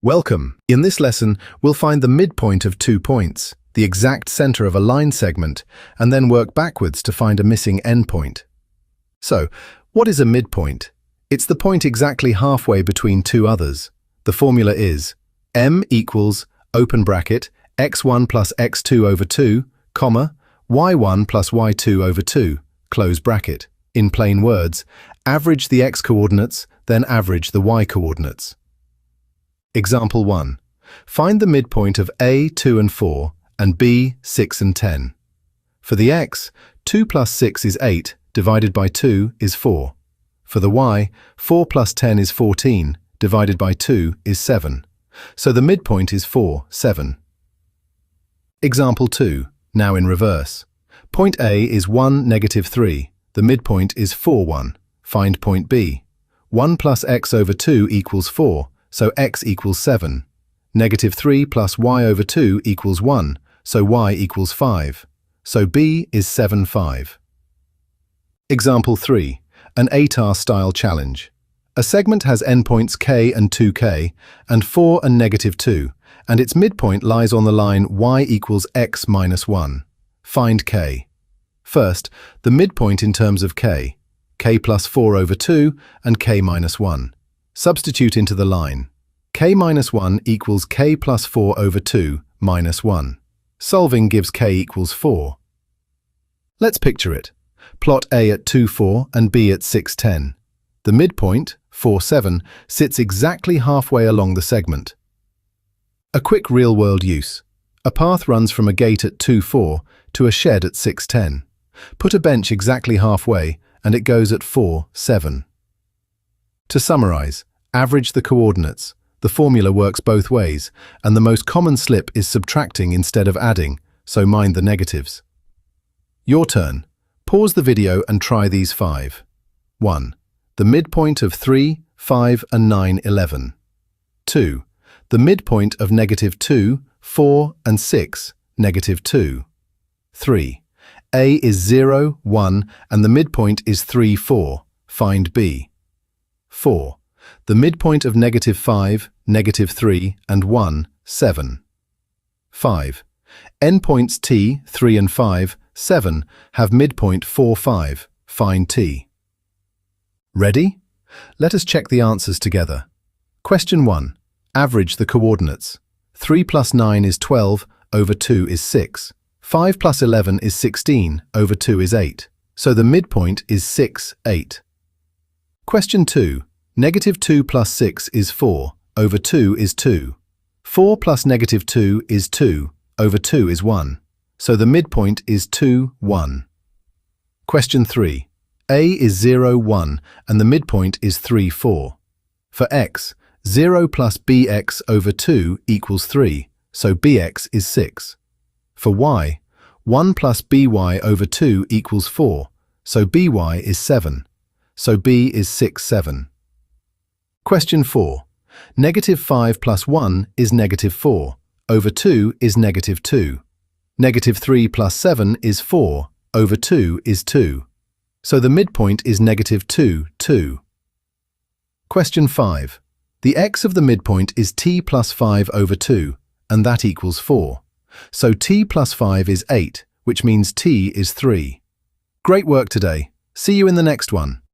Welcome. In this lesson, we'll find the midpoint of 2 points, the exact center of a line segment, and then work backwards to find a missing endpoint. So, what is a midpoint? It's the point exactly halfway between two others. The formula is m equals, open bracket, x1 plus x2 over 2, comma, y1 plus y2 over 2, close bracket. In plain words, average the x-coordinates, then average the y-coordinates. Example 1. Find the midpoint of A, 2 and 4, and B, 6 and 10. For the x, 2 plus 6 is 8, divided by 2 is 4. For the y, 4 plus 10 is 14, divided by 2 is 7. So the midpoint is 4, 7. Example 2, now in reverse. Point A is 1, negative 3. The midpoint is 4, 1. Find point B. 1 plus x over 2 equals 4. So x equals 7. Negative 3 plus y over 2 equals 1, so y equals 5. So B is 7, 5. Example 3. An ATAR style challenge. A segment has endpoints k and 2k, and 4 and negative 2, and its midpoint lies on the line y equals x minus 1. Find k. First, the midpoint in terms of k plus 4 over 2 and k minus 1. Substitute into the line. K minus 1 equals k plus 4 over 2 minus 1. Solving gives k equals 4. Let's picture it. Plot A at 2, 4 and B at 6, 10. The midpoint, 4, 7, sits exactly halfway along the segment. A quick real-world use. A path runs from a gate at 2, 4 to a shed at 6, 10. Put a bench exactly halfway and it goes at 4, 7. To summarize, average the coordinates. The formula works both ways, and the most common slip is subtracting instead of adding, so mind the negatives. Your turn. Pause the video and try these 5. 1. The midpoint of 3, 5 and 9, 11. 2. The midpoint of negative 2, 4 and 6, negative 2. 3. A is 0, 1 and the midpoint is 3, 4. Find B. 4. The midpoint of negative 5, negative 3 and 1, 7. 5. Endpoints T, 3 and 5, 7 have midpoint 4, 5. Find T. Ready? Let us check the answers together. Question 1. Average the coordinates. 3 plus 9 is 12, over 2 is 6. 5 plus 11 is 16, over 2 is 8. So the midpoint is 6, 8. Question 2. Negative 2 plus 6 is 4, over 2 is 2. 4 plus negative 2 is 2, over 2 is 1. So the midpoint is 2, 1. Question 3. A is 0, 1, and the midpoint is 3, 4. For x, 0 plus bx over 2 equals 3, so bx is 6. For y, 1 plus by over 2 equals 4, so by is 7. So b is 6, 7. Question 4. Negative 5 plus 1 is negative 4, over 2 is negative 2. Negative 3 plus 7 is 4, over 2 is 2. So the midpoint is negative 2, 2. Question 5. The x of the midpoint is t plus 5 over 2, and that equals 4. So t plus 5 is 8, which means t is 3. Great work today. See you in the next one.